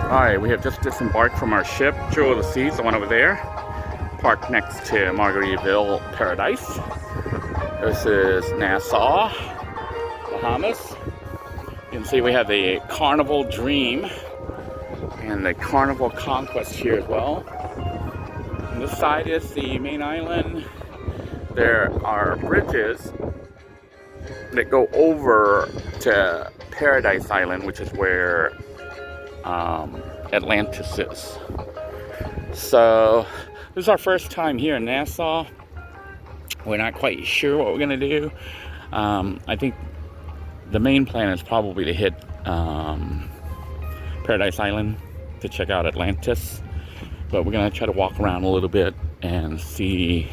Alright, we have just disembarked from our ship, Jewel of the Seas, the one over there, parked next to Margaritaville Paradise. This is Nassau, Bahamas. You can see we have the Carnival Dream and the Carnival Conquest here as well. On this side is the main island. There are bridges that go over to Paradise Island, which is where Atlantis is. So this is our first time here in Nassau. We're not quite sure what we're going to do. I think the main plan is probably to hit Paradise Island to check out Atlantis. But we're going to try to walk around a little bit and see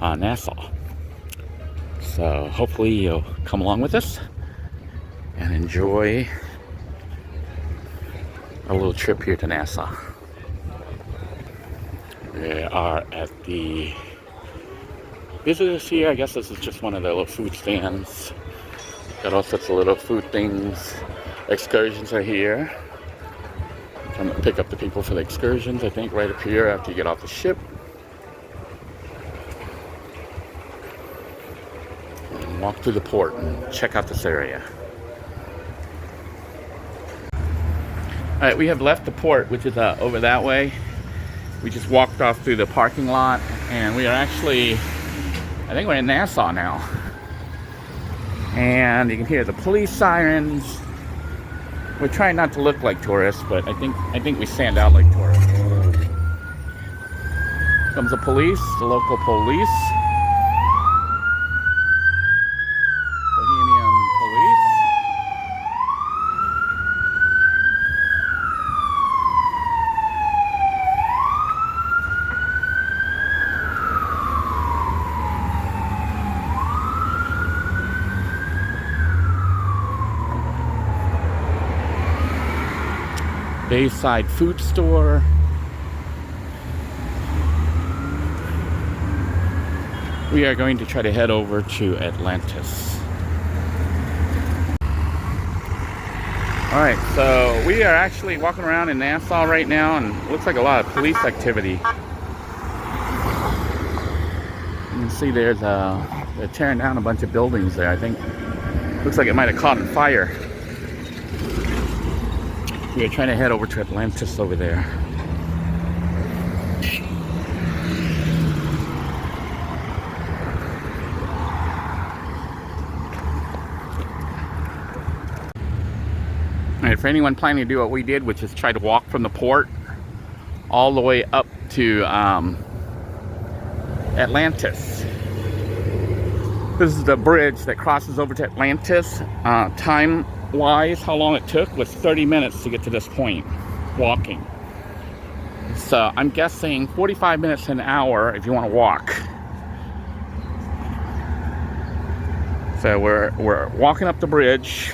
Nassau. So hopefully you'll come along with us and enjoy a little trip here to Nassau. We are at the visitors here. I guess this is just one of the little food stands. Got all sorts of little food things. Excursions are here. I'm gonna pick up the people for the excursions, I think, right up here after you get off the ship. And walk through the port and check out this area. Alright, we have left the port, which is over that way. We just walked off through the parking lot, and we are actually, I think we're in Nassau now. And you can hear the police sirens. We're trying not to look like tourists, but I think we stand out like tourists. Comes the police, the local police. Bohemian police. Bayside food store. We are going to try to head over to Atlantis. Alright, so we are actually walking around in Nassau right now, and it looks like a lot of police activity. You can see they're tearing down a bunch of buildings there. I think looks like it might have caught on fire. We are trying to head over to Atlantis over there. Alright, for anyone planning to do what we did, which is try to walk from the port all the way up to Atlantis. This is the bridge that crosses over to Atlantis. Time-wise, how long it took was 30 minutes to get to this point, walking. So I'm guessing 45 minutes to an hour if you want to walk. So we're walking up the bridge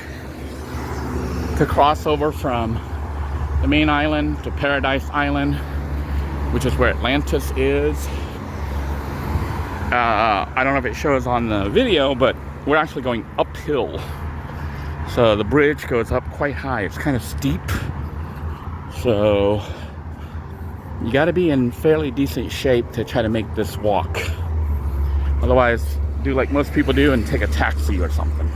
to cross over from the main island to Paradise Island, which is where Atlantis is. I don't know if it shows on the video, but we're actually going uphill. So the bridge goes up quite high. It's kind of steep. So you got to be in fairly decent shape to try to make this walk. Otherwise, do like most people do and take a taxi or something.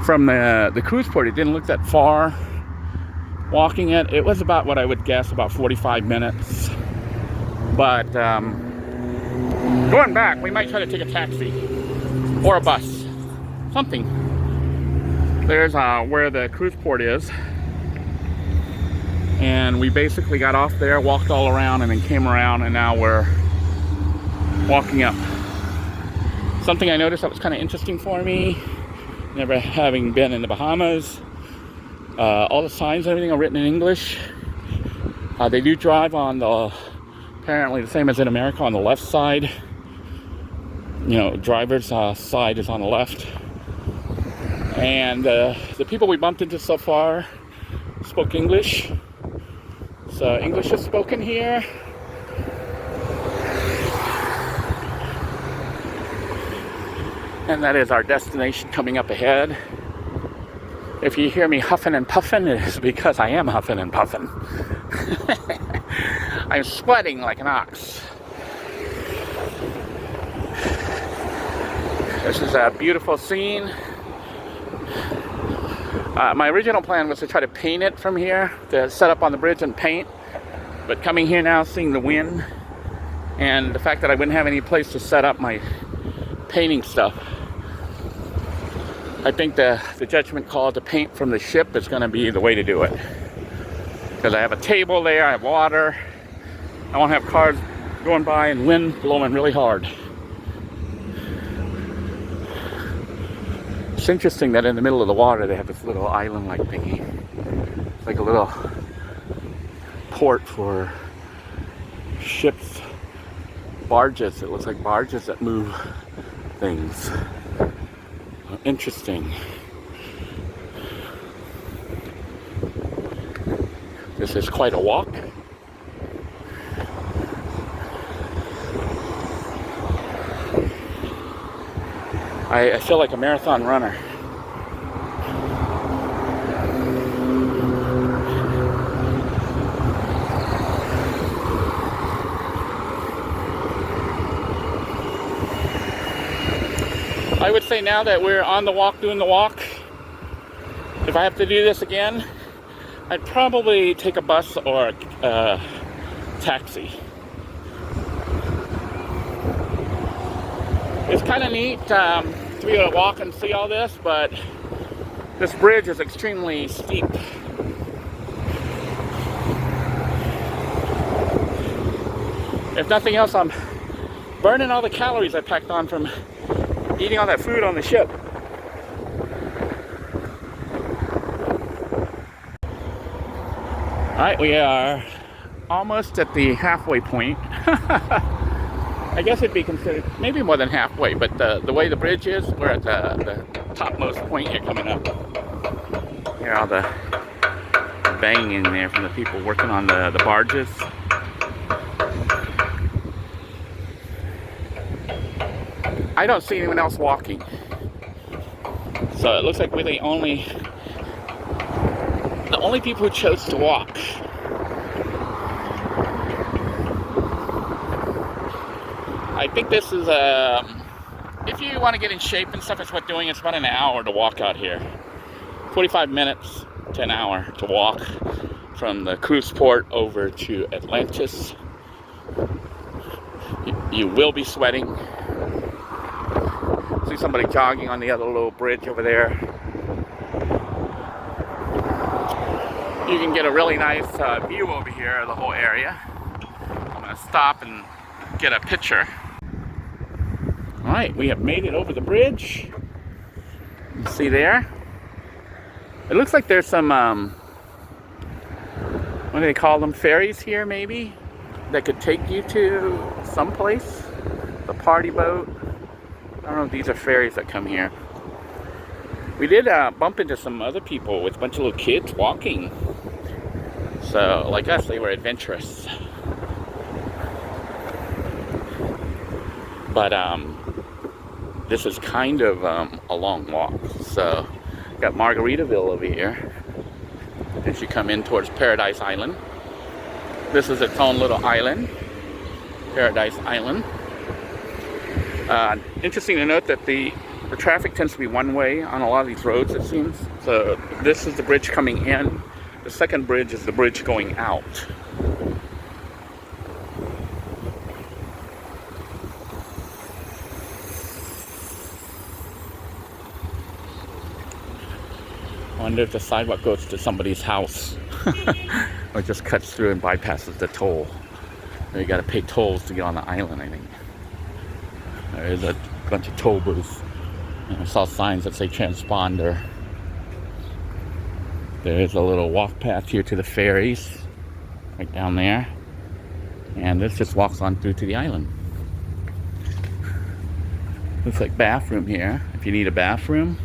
From the cruise port, it didn't look that far. Walking it was about what I would guess, about 45 minutes. But going back, we might try to take a taxi or a bus, something. There's where the cruise port is. And we basically got off there, walked all around, and then came around, and now we're walking up. Something I noticed that was kind of interesting for me, never having been in the Bahamas. All the signs and everything are written in English. They do drive on the, apparently the same as in America, on the left side. You know, driver's side is on the left. And the people we bumped into so far spoke English. So English is spoken here. And that is our destination coming up ahead. If you hear me huffing and puffing, it is because I am huffing and puffing. I'm sweating like an ox. This is a beautiful scene. My original plan was to try to paint it from here, to set up on the bridge and paint. But coming here now, seeing the wind, and the fact that I wouldn't have any place to set up my painting stuff, I think the judgment call to paint from the ship is going to be the way to do it. Because I have a table there, I have water, I won't have cars going by and wind blowing really hard. It's interesting that in the middle of the water they have this little island-like thingy. It's like a little port for ships, barges. It looks like barges that move things. Interesting. This is quite a walk. I feel like a marathon runner. I would say now that we're on the walk, doing the walk, if I have to do this again, I'd probably take a bus or a taxi. It's kind of neat to be able to walk and see all this, but this bridge is extremely steep. If nothing else, I'm burning all the calories I packed on from eating all that food on the ship. Alright, we are almost at the halfway point. I guess it'd be considered maybe more than halfway, but the way the bridge is, we're at the topmost point here coming up. Hear all the banging there from the people working on the barges. I don't see anyone else walking. So it looks like we're the only people who chose to walk. I think this is if you want to get in shape and stuff, it's worth doing. It's about an hour to walk out here. 45 minutes to an hour to walk from the cruise port over to Atlantis. You will be sweating. See somebody jogging on the other little bridge over there. You can get a really nice view over here of the whole area. I'm going to stop and get a picture. Alright, we have made it over the bridge. You see there? It looks like there's some, what do they call them? Ferries here, maybe? That could take you to someplace. The party boat. I don't know if these are ferries that come here. We did bump into some other people with a bunch of little kids walking. So, like us, they were adventurous. But, this is kind of a long walk. So, got Margaritaville over here. As you come in towards Paradise Island. This is its own little island. Paradise Island. Interesting to note that the traffic tends to be one way on a lot of these roads, it seems. So this is the bridge coming in. The second bridge is the bridge going out. I wonder if the sidewalk goes to somebody's house or just cuts through and bypasses the toll. You got to pay tolls to get on the island, I think. There's a bunch of toll booths. I saw signs that say transponder. There's a little walk path here to the ferries, right down there. And this just walks on through to the island. Looks like bathroom here, if you need a bathroom.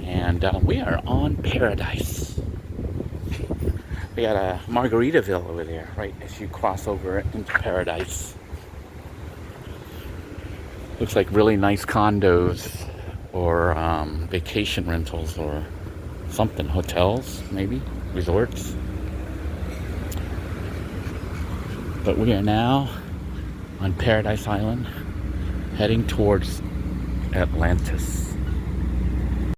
And we are on Paradise. They got a Margaritaville over there, right as you cross over into Paradise. Looks like really nice condos or vacation rentals or something. Hotels, maybe? Resorts. But we are now on Paradise Island, heading towards Atlantis.